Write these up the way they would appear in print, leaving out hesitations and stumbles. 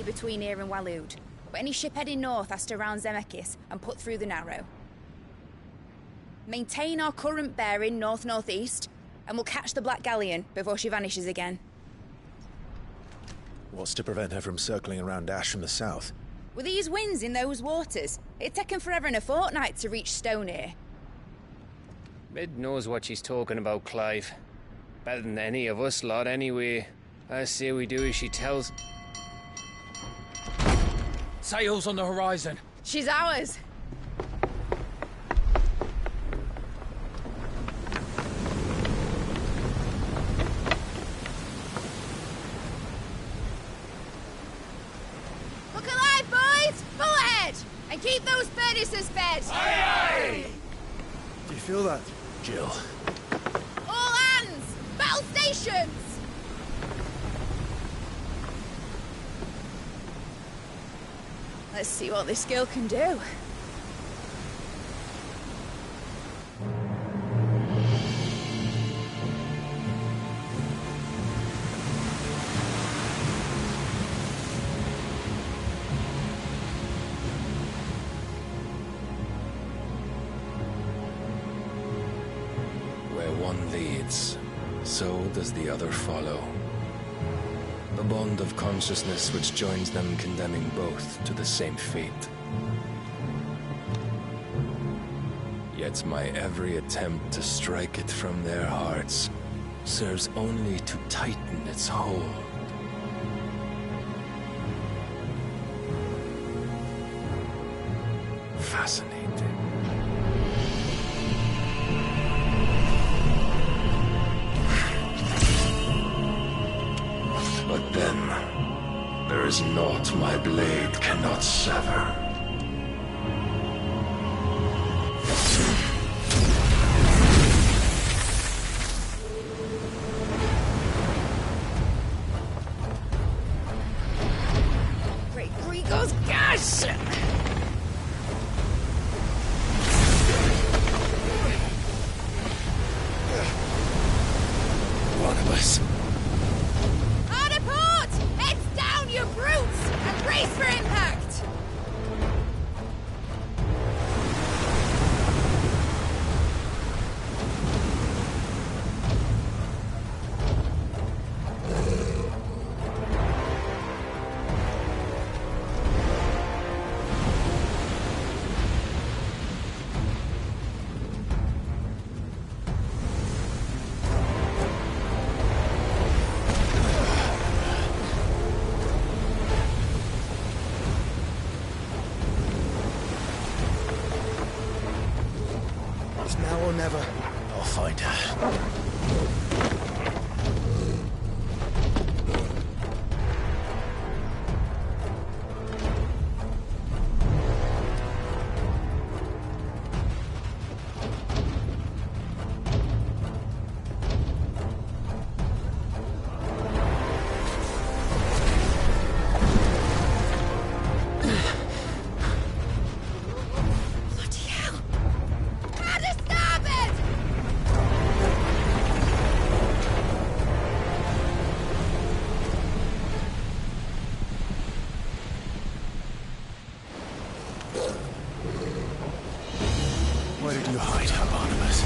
between here and Waloed, but any ship heading north has to round Zemeckis and put through the Narrow. Maintain our current bearing north-northeast, and we'll catch the Black Galleon before she vanishes again. What's to prevent her from circling around Ash from the south? With these winds in those waters, it'd taken forever and a fortnight to reach Stonehere. Mid knows what she's talking about, Clive. Better than any of us lot, anyway. I say we do as she tells. Sails on the horizon. She's ours. Look alive, boys! Pull ahead! And keep those furnaces fed! Aye, aye! Do you feel that, Jill? All hands! Battle stations! Let's see what this girl can do. Where one leads, so does the other follow. A bond of consciousness which joins them, condemning both to the same fate. Yet my every attempt to strike it from their hearts serves only to tighten its hold. Fascinating. But then, there is naught my blade cannot sever. Great Grigos, gosh! Barnabas. Hard port! Heads down, you brutes! And brace for impact! It's now or never. I'll find her. Bloody hell! Hard to starboard! Where did you hide her, Barnabas?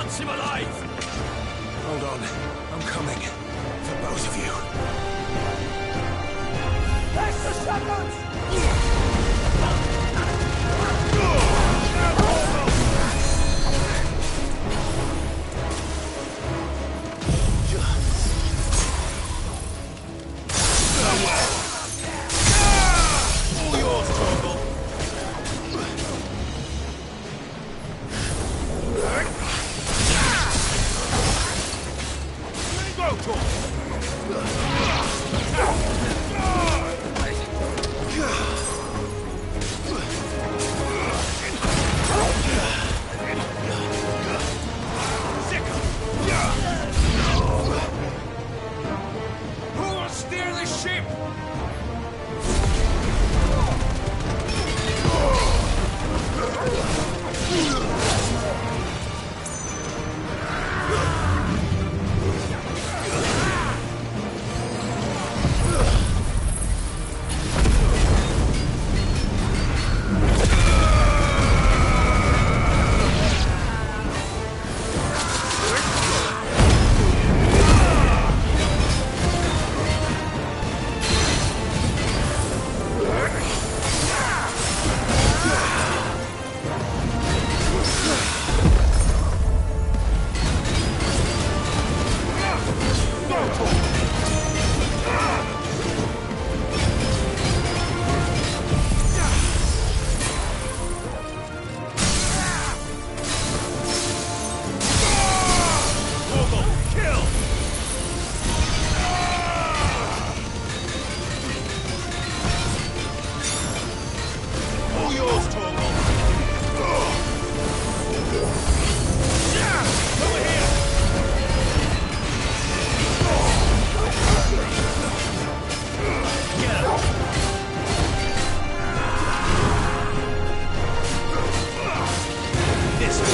Catch him alive! Hold on. I'm coming. For both of you. That's the shotguns! All yours, Torgal. Go, Torgal. Who will steer the ship? All yours, Torgal. Over here. Get up. This way.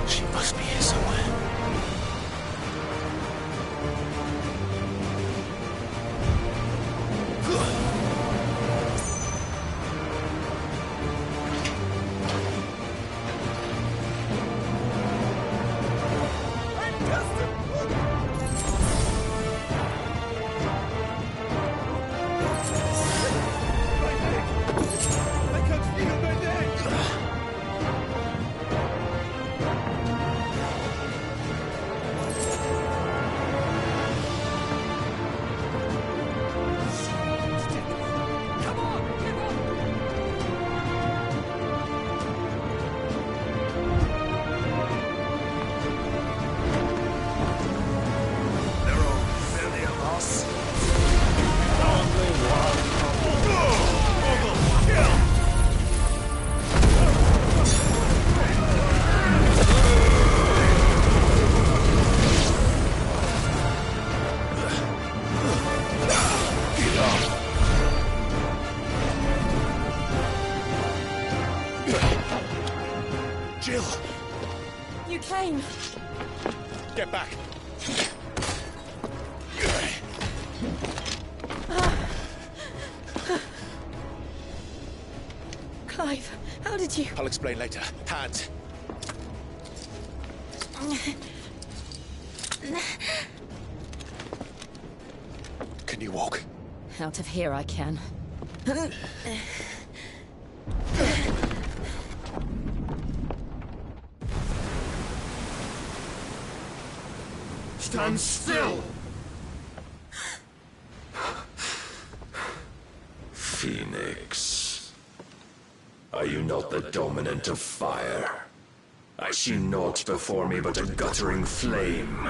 She must be here somewhere. Jill! You came. Get back! Clive, how did you... I'll explain later. Hands! Can you walk? Out of here I can. Stand still! Phoenix. Are you not the dominant of fire? I see naught before me but a guttering flame.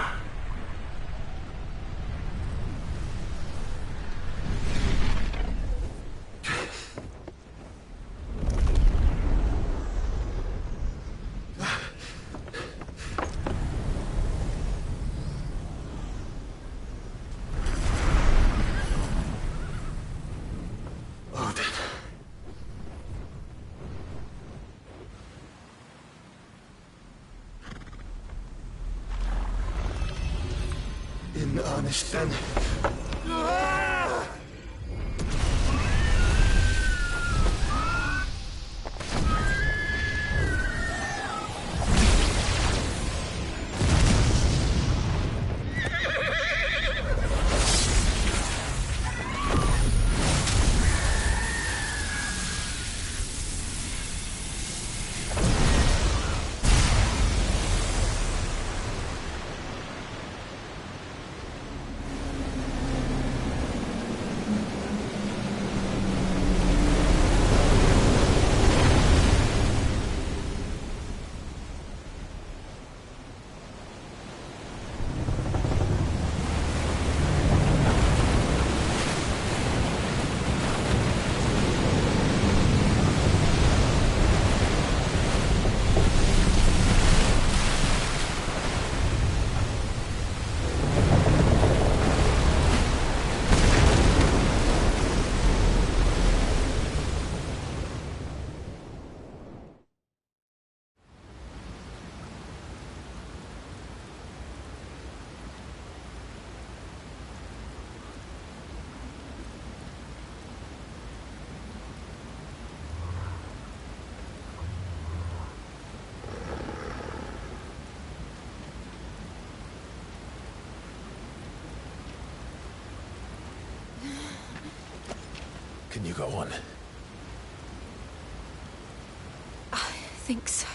In earnest, then. Can you go on? I think so.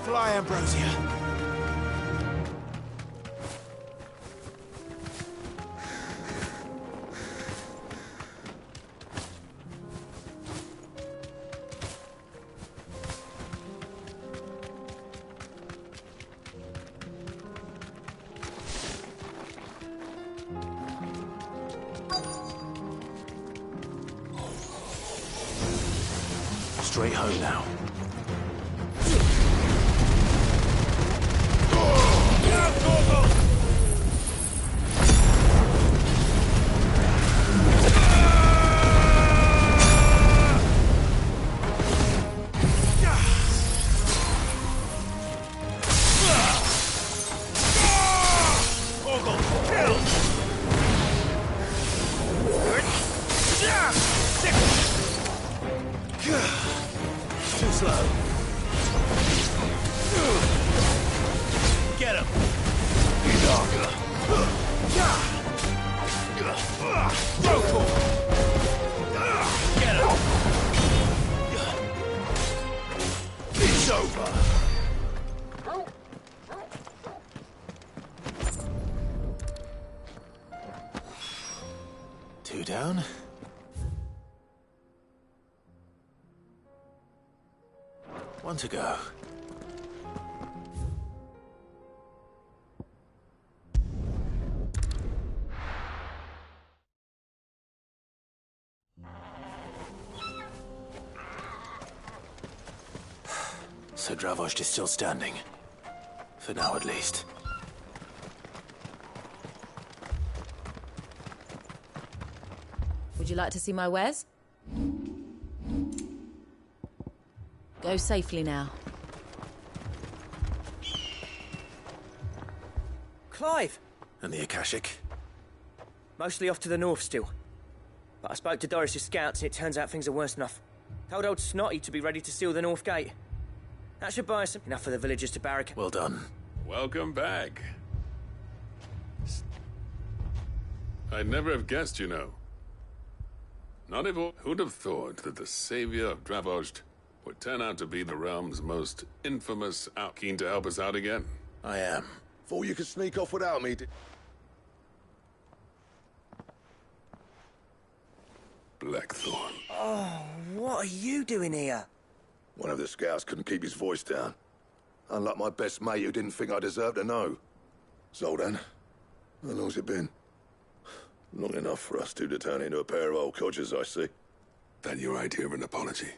Fly, Ambrosia. Straight home now. Too slow. Get him. Rotor. Get him. It's over. Two down. One to go. So Dravost is still standing. For now, at least. Would you like to see my wares? Go safely now. Clive! And the Akashic? Mostly off to the north still. But I spoke to Doris's scouts and it turns out things are worse enough. Told old Snotty to be ready to seal the north gate. That should buy us enough for the villagers to barricade. Well done. Welcome back. I'd never have guessed, you know. Not even who'd have thought that the savior of Dravost would turn out to be the realm's most infamous out, keen to help us out again. I am. Thought you could sneak off without me. Blackthorn. Oh, what are you doing here? One of the scouts couldn't keep his voice down. Unlike my best mate who didn't think I deserved to know. Zoldan, how long's it been? Long enough for us two to turn into a pair of old codgers, I see. That your idea of an apology?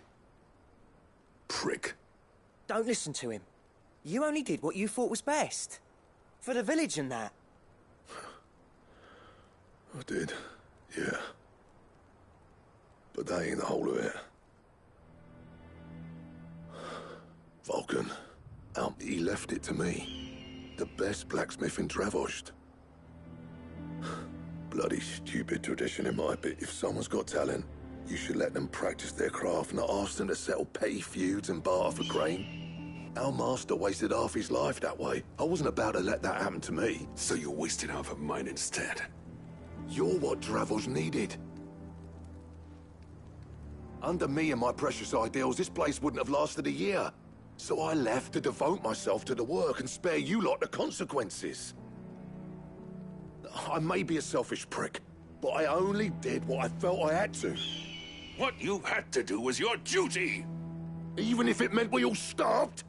Prick. Don't listen to him. You only did what you thought was best. For the village and that. I did, yeah. But that ain't the whole of it. Vulcan, he left it to me. The best blacksmith in Dravost. Bloody stupid tradition in my bit. If someone's got talent, you should let them practice their craft, not ask them to settle petty feuds and barter for grain. Our master wasted half his life that way. I wasn't about to let that happen to me. So you wasted half of mine instead. You're what Dravost needed. Under me and my precious ideals, this place wouldn't have lasted a year. So I left to devote myself to the work and spare you lot the consequences. I may be a selfish prick, but I only did what I felt I had to. What you had to do was your duty! Even if it meant we all starved?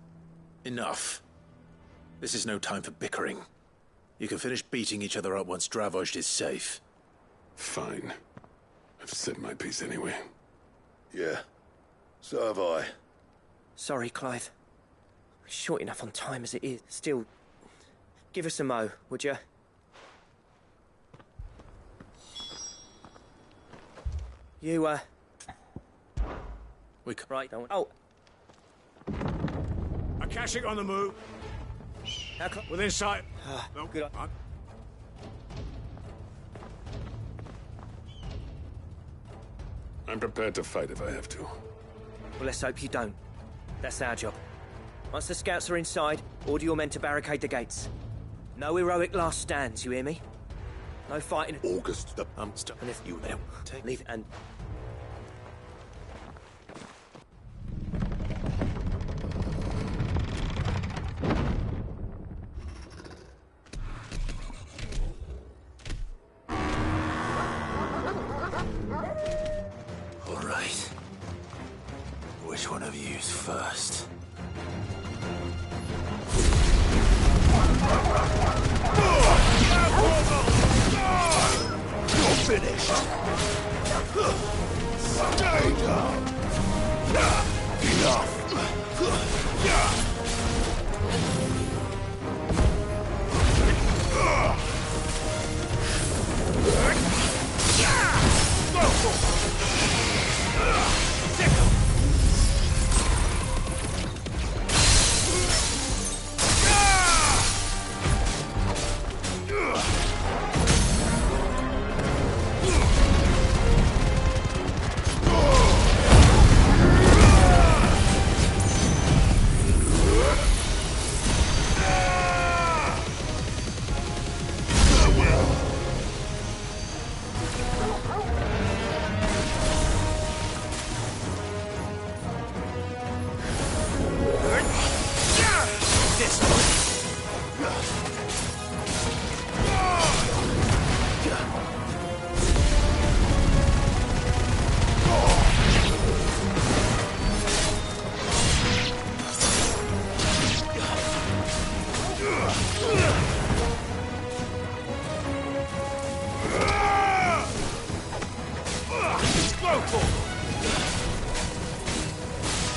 Enough. This is no time for bickering. You can finish beating each other up once Dravost is safe. Fine. I've said my piece anyway. Yeah, so have I. Sorry, Clive. Short enough on time as it is. Still, give us a mo, would you? You, We can... right, don't... Oh, Akashic on the move. how come... Within sight. No, good. I'm prepared to fight if I have to. Well, let's hope you don't. That's our job. Once the scouts are inside, order your men to barricade the gates. No heroic last stands, you hear me? No fighting. August, stop. And if You no, take... leave it and... All right. Which one of you's first? you're finished. Stay down. Enough.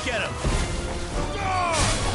Get him!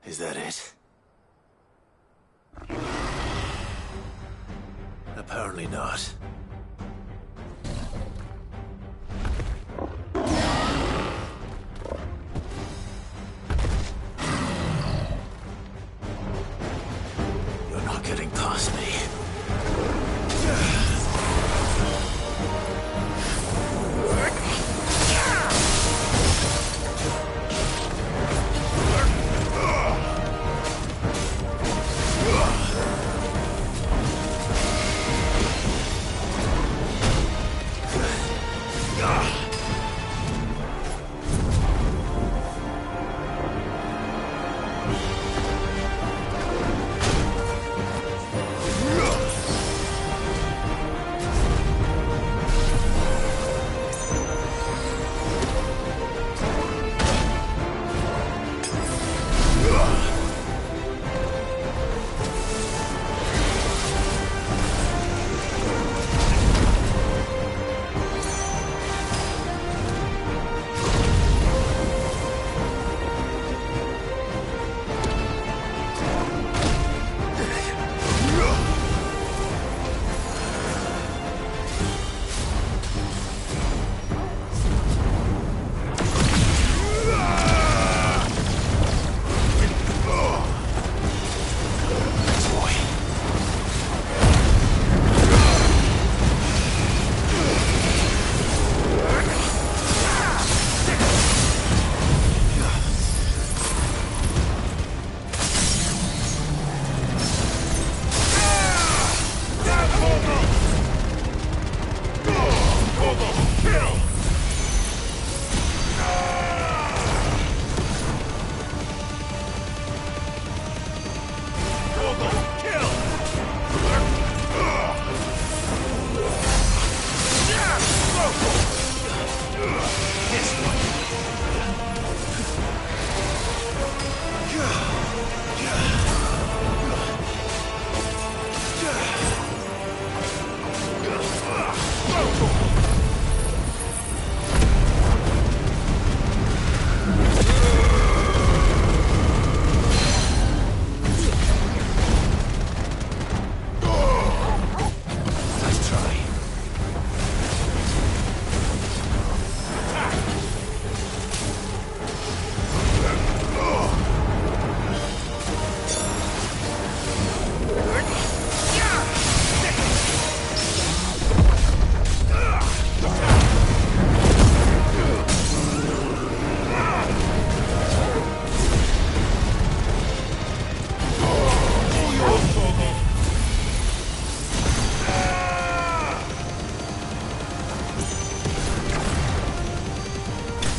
Is that it? Apparently not. You're not getting past me.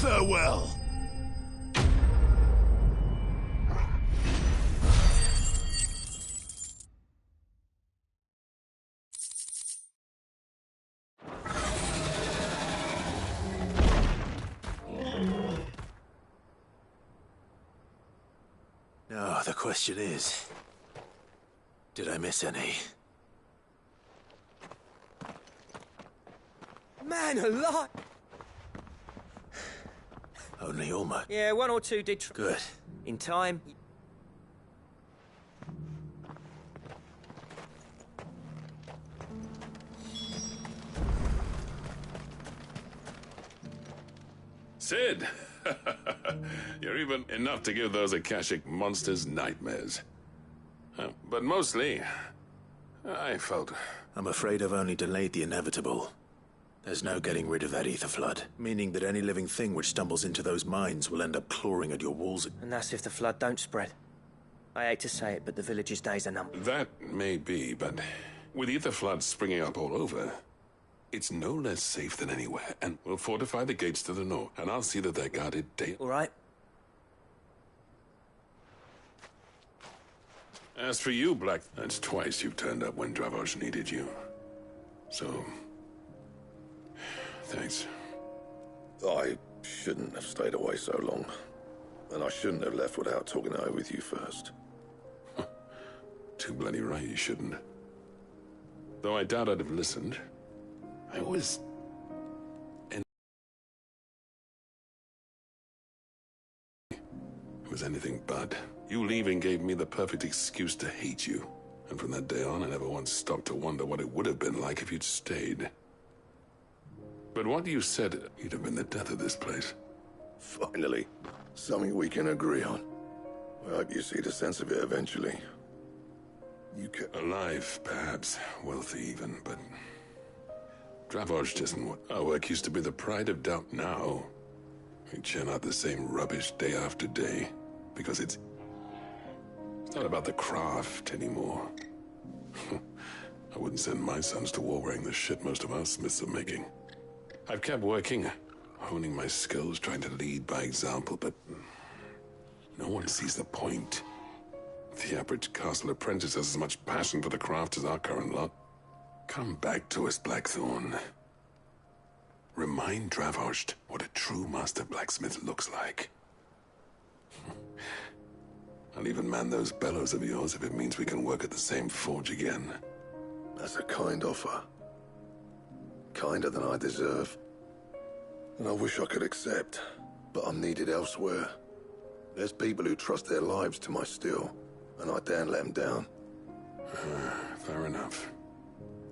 Farewell. Now, the question is, did I miss any? Man alive! Only almost. Yeah, one or two did. Good. In time. Sid! You're even enough to give those Akashic monsters nightmares. But mostly, I felt... I'm afraid I've only delayed the inevitable. There's no getting rid of that ether flood, meaning that any living thing which stumbles into those mines will end up clawing at your walls. And that's if the flood don't spread. I hate to say it, but the village's days are numbered. That may be, but with ether floods springing up all over, it's no less safe than anywhere, and we'll fortify the gates to the north, and I'll see that they're guarded day. All right. As for you, Black, that's twice you've turned up when Dravos needed you. So, thanks. I shouldn't have stayed away so long. And I shouldn't have left without talking it over with you first. Too bloody right you shouldn't. Though I doubt I'd have listened. I was... It was anything but. You leaving gave me the perfect excuse to hate you. And from that day on, I never once stopped to wonder what it would have been like if you'd stayed. But what you said, you'd have been the death of this place. Finally, something we can agree on. I hope you see the sense of it eventually. You can... Alive, perhaps. Wealthy even, but... Dravozh isn't what... Our work used to be the pride of doubt now. We churn out the same rubbish day after day. Because it's not about the craft anymore. I wouldn't send my sons to war wearing the shit most of our smiths are making. I've kept working, honing my skills, trying to lead by example, but no one sees the point. The average castle apprentice has as much passion for the craft as our current lot. Come back to us, Blackthorn. Remind Dravozh what a true master blacksmith looks like. I'll even man those bellows of yours if it means we can work at the same forge again. That's a kind offer. Kinder than I deserve. And I wish I could accept, but I'm needed elsewhere. There's people who trust their lives to my steel, and I daren't let them down. Fair enough.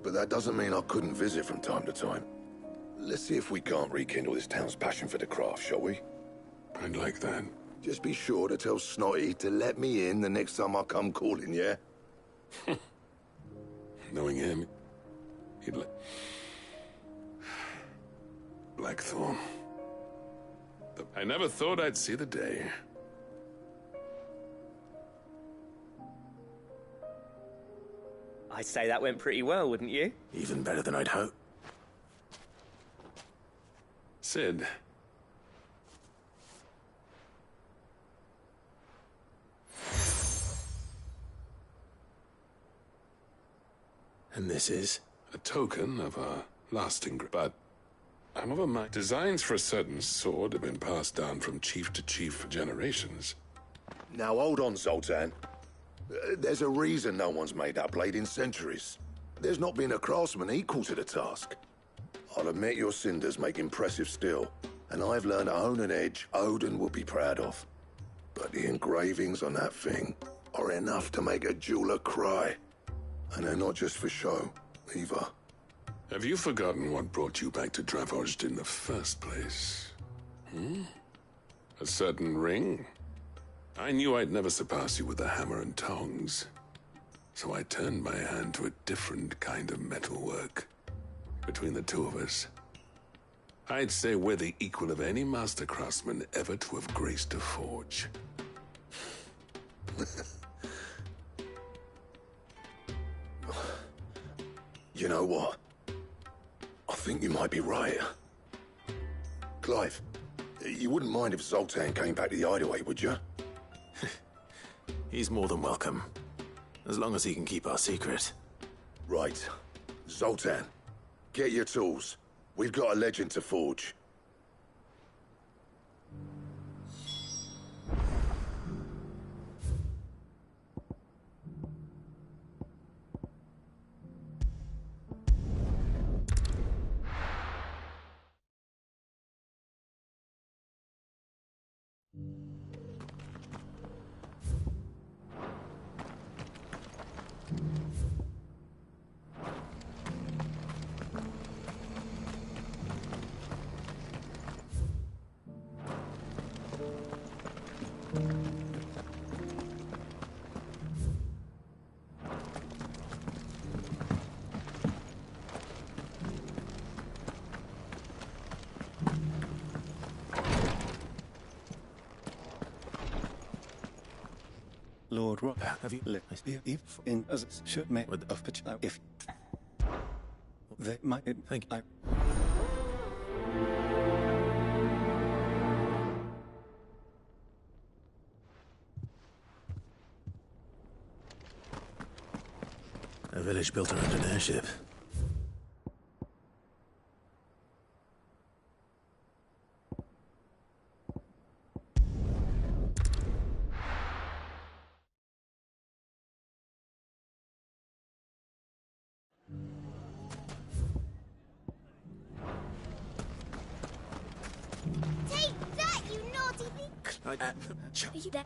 But that doesn't mean I couldn't visit from time to time. Let's see if we can't rekindle this town's passion for the craft, shall we? I'd like that. Just be sure to tell Snotty to let me in the next time I come calling, yeah? Knowing him, he'd let... Blackthorn. I never thought I'd see the day. I'd say that went pretty well, wouldn't you? Even better than I'd hoped. Sid. And this is? A token of a lasting... But I'm of a mind. Designs for a certain sword have been passed down from chief to chief for generations. Now hold on, Zoltan. There's a reason no one's made that blade in centuries. There's not been a craftsman equal to the task. I'll admit your cinders make impressive steel, and I've learned to hone an edge Odin will be proud of. But the engravings on that thing are enough to make a jeweler cry. And they're not just for show, either. Have you forgotten what brought you back to Dravozh in the first place? A certain ring? I knew I'd never surpass you with the hammer and tongs. So I turned my hand to a different kind of metalwork. Between the two of us, I'd say we're the equal of any master craftsman ever to have graced a forge. You know what? I think you might be right. Clive, you wouldn't mind if Zoltan came back to the Hideaway, would you? He's more than welcome. As long as he can keep our secret. Right. Zoltan, get your tools. We've got a legend to forge. Lord Rock, have you let if in as should make With- of pitch if they might Thank you. A village built around an airship. you there?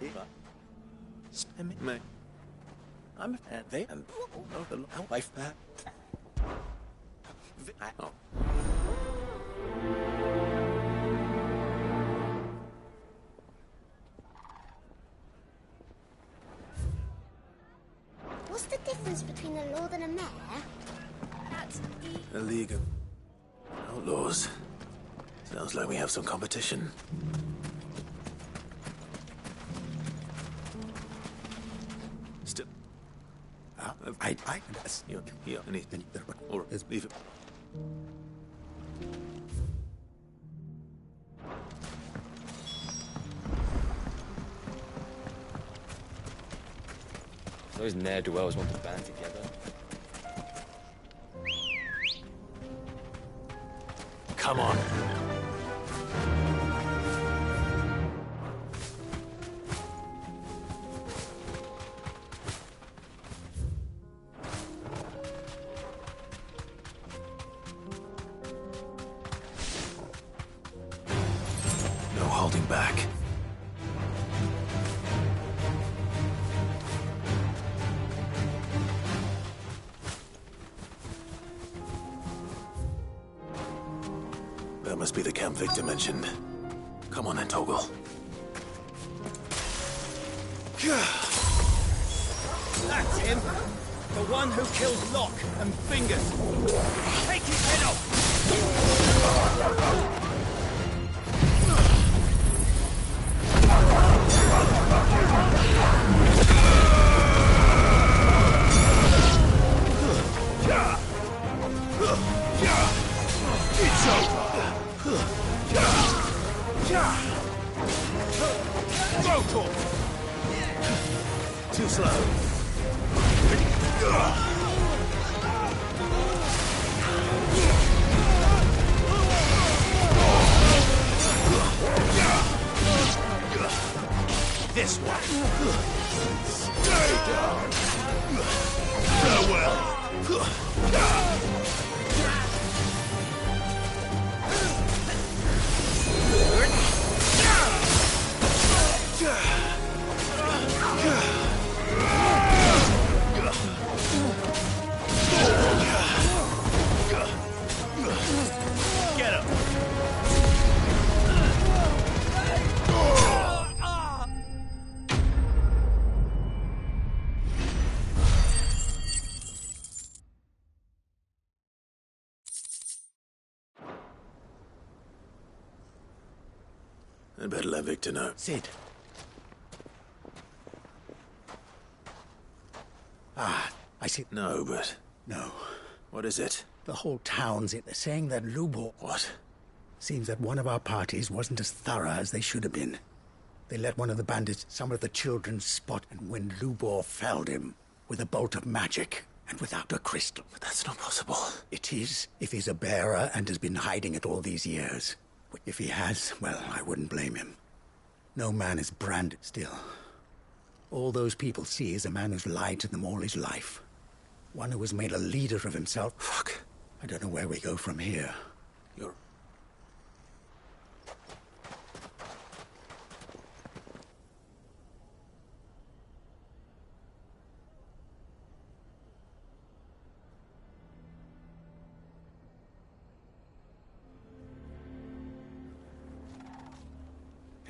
Mate. I'm they and the wife that. What's the difference between a lord and a mayor? That's A league of outlaws. Sounds like we have some competition. Still. Yeah, anything. Or leave it. Those ne'er-do-wells want to band together. Come on. No holding back. That must be the camp Victor mentioned. Come on then, Toggle. That's him! The one who killed Locke and Fingers! Take his head off! It's over! Rotor! Too slow. This one. Stay down. Farewell. Get him. I'd better let Victor know. Sid. I see. No, but No. what is it? The whole town's in saying that Lubor. What? Seems that one of our parties wasn't as thorough as they should have been. They let one of the bandits some of the children spot, and when Lubor felled him with a bolt of magic and without a crystal. But that's not possible. It is, if he's a bearer and has been hiding it all these years. If he has, well, I wouldn't blame him. No man is branded still. All those people see is a man who's lied to them all his life. One who has made a leader of himself. Fuck. I don't know where we go from here. You're...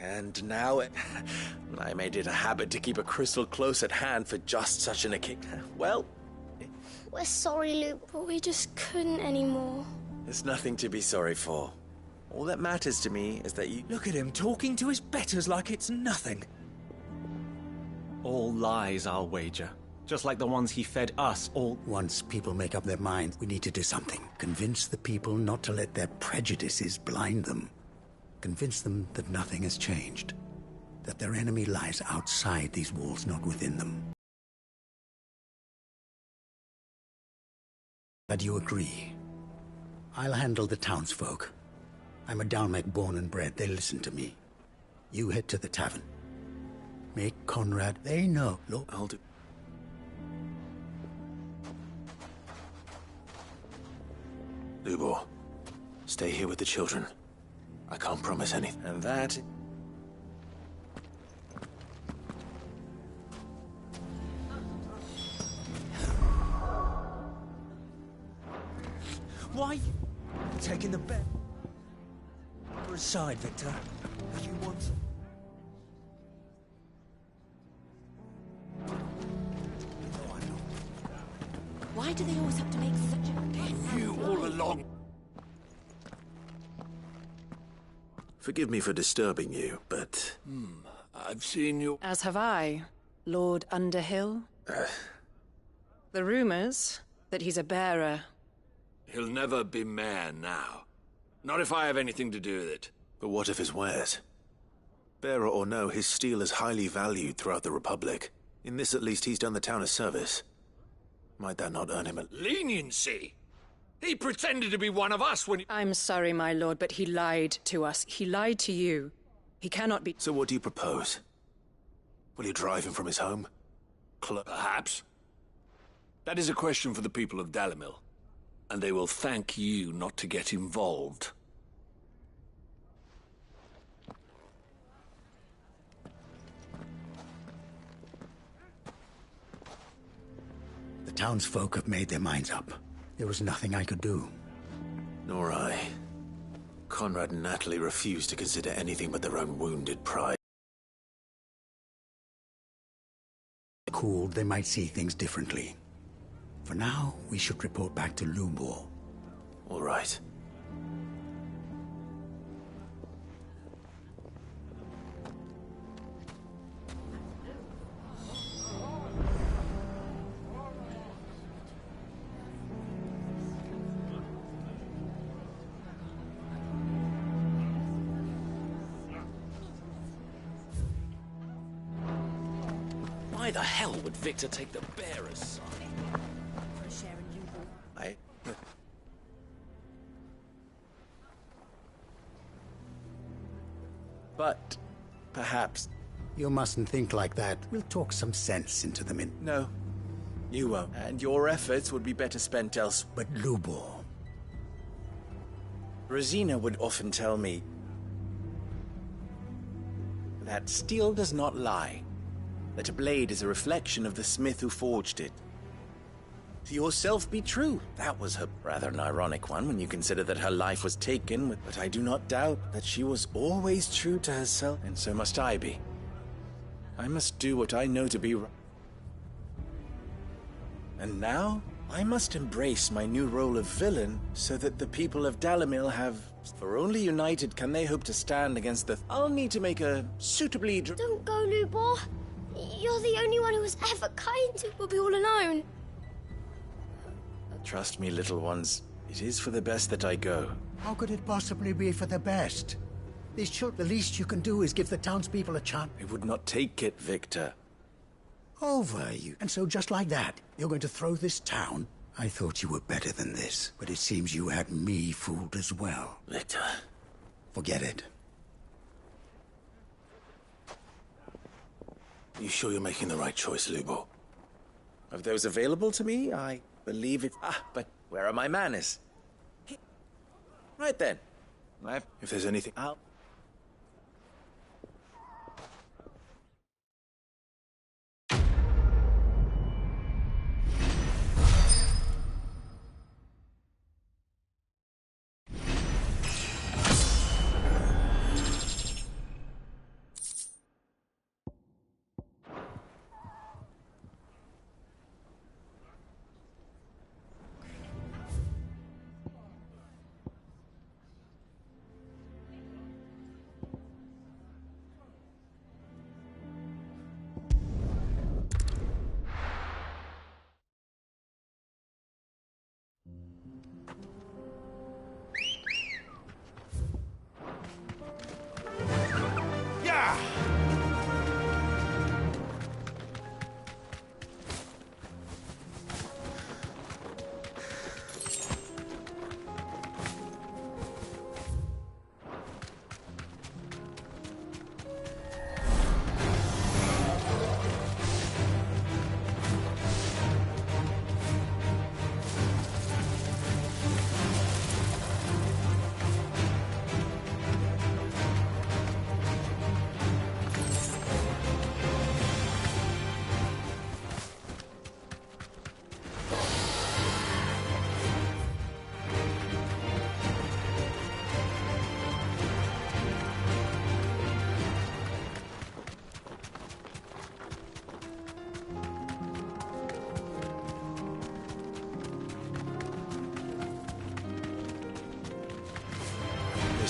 And now I made it a habit to keep a crystal close at hand for just such an occasion. Well, We're sorry, Luke, but we just couldn't anymore. there's nothing to be sorry for. All that matters to me is that you... Look at him talking to his betters like it's nothing. All lies, I'll wager. Just like the ones he fed us all. Once people make up their minds, we need to do something. Convince the people not to let their prejudices blind them. Convince them that nothing has changed. That their enemy lies outside these walls, not within them. But you agree. I'll handle the townsfolk. I'm a Dalmec born and bred. They listen to me. You head to the tavern. Make Conrad. They know. Look, I'll do... Lubor, stay here with the children. I can't promise anything. And that... Why? Taking the bet. Aside, Victor. You want... Why do they always have to make such a... You all along. Forgive me for disturbing you, but... I've seen you... As have I, Lord Underhill. The rumours that he's a bearer. He'll never be mayor now. Not if I have anything to do with it. But what of his wares? Bearer or no, his steel is highly valued throughout the Republic. In this at least he's done the town a service. Might that not earn him a... Leniency? He pretended to be one of us when he... I'm sorry, my lord, but he lied to us. He lied to you. He cannot be... So what do you propose? Will you drive him from his home? Perhaps. That is a question for the people of Dalimil. And they will thank you not to get involved. The townsfolk have made their minds up. There was nothing I could do. Nor I. Conrad and Natalie refused to consider anything but their own wounded pride. Cooled, they might see things differently. For now, we should report back to Lubor. All right. Why the hell would Victor take the bearer's side? But perhaps... You mustn't think like that. We'll talk some sense into them in... No, you won't. And your efforts would be better spent elsewhere. But Lubor... Rosina would often tell me that steel does not lie. That a blade is a reflection of the smith who forged it. To yourself be true. That was her rather an ironic one when you consider that her life was taken with... But I do not doubt that she was always true to herself, and so must I be. I must do what I know to be right. And now, I must embrace my new role of villain so that the people of Dalimil have... For only united can they hope to stand against the... I'll need to make a suitably... Don't go, Lubor. You're the only one who was ever kind to. We'll be all alone. Trust me, little ones. It is for the best that I go. How could it possibly be for the best? These children, the least you can do is give the townspeople a chance. I would not take it, Victor. Over you. And so just like that, you're going to throw this town? I thought you were better than this, but it seems you had me fooled as well. Victor. Forget it. You sure you're making the right choice, Lubor? Of those available to me, I believe it... but where are my manners? Right then. If there's anything... I'll...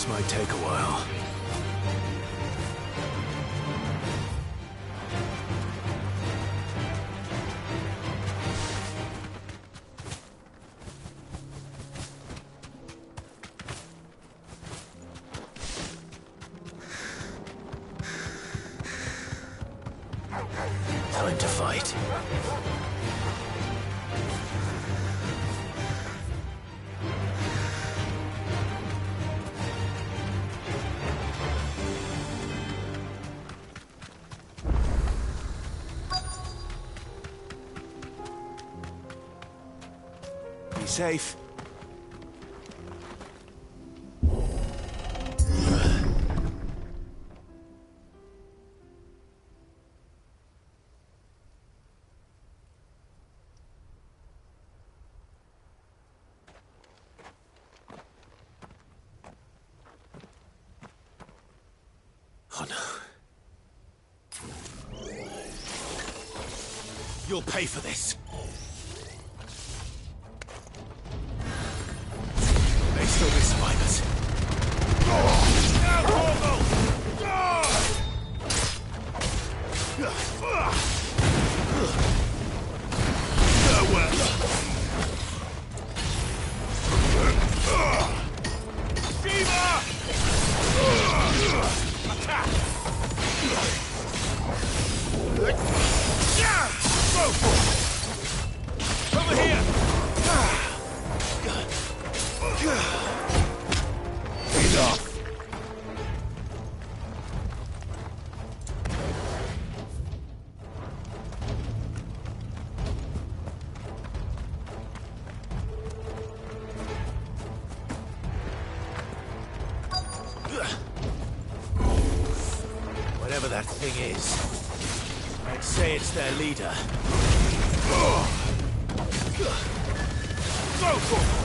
This might take a while. Time to fight. Be safe. Oh no. You'll pay for this. May still be survivors. Over here! Enough! Whatever that thing is, I'd say it's their leader. Go for it!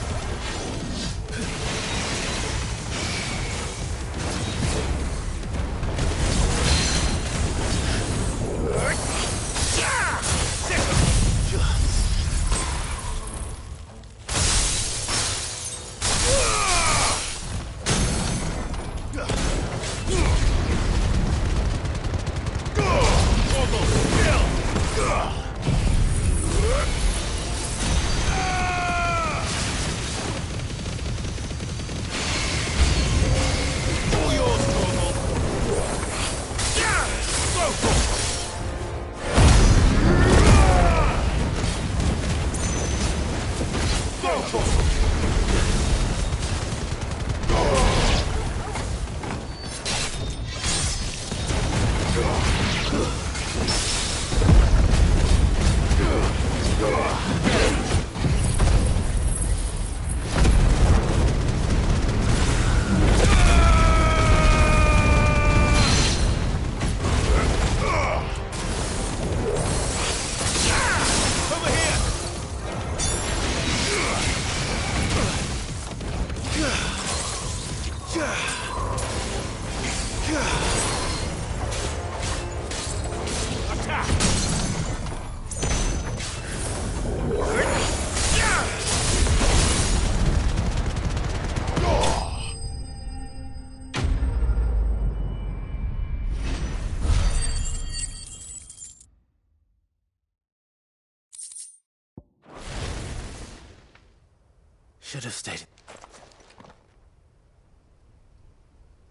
Should have stayed.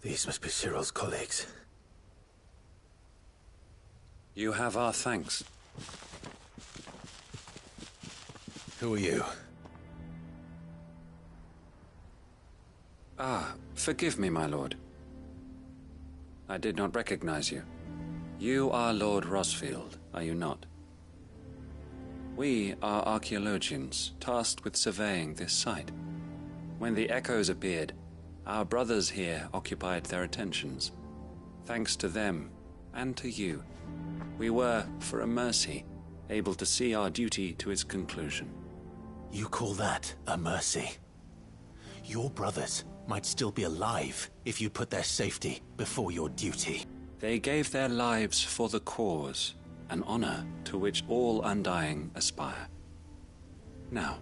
These must be Cyril's colleagues. You have our thanks. Who are you? Ah, forgive me, my lord. I did not recognize you. You are Lord Rosfield, are you not? We are archaeologians, tasked with surveying this site. When the echoes appeared, our brothers here occupied their attentions. Thanks to them, and to you, we were, for a mercy, able to see our duty to its conclusion. You call that a mercy? Your brothers might still be alive if you put their safety before your duty. They gave their lives for the cause, an honor to which all undying aspire. Now,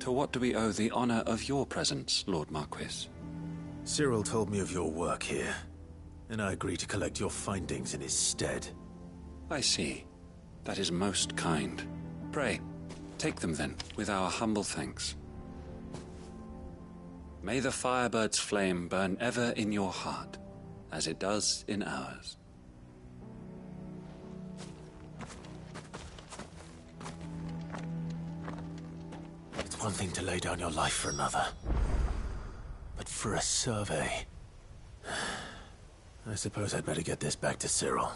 to what do we owe the honor of your presence, Lord Marquis? Cyril told me of your work here, and I agree to collect your findings in his stead. I see. That is most kind. Pray, take them then, with our humble thanks. May the Firebird's flame burn ever in your heart, as it does in ours. It's one thing to lay down your life for another, but for a survey... I suppose I'd better get this back to Cyril.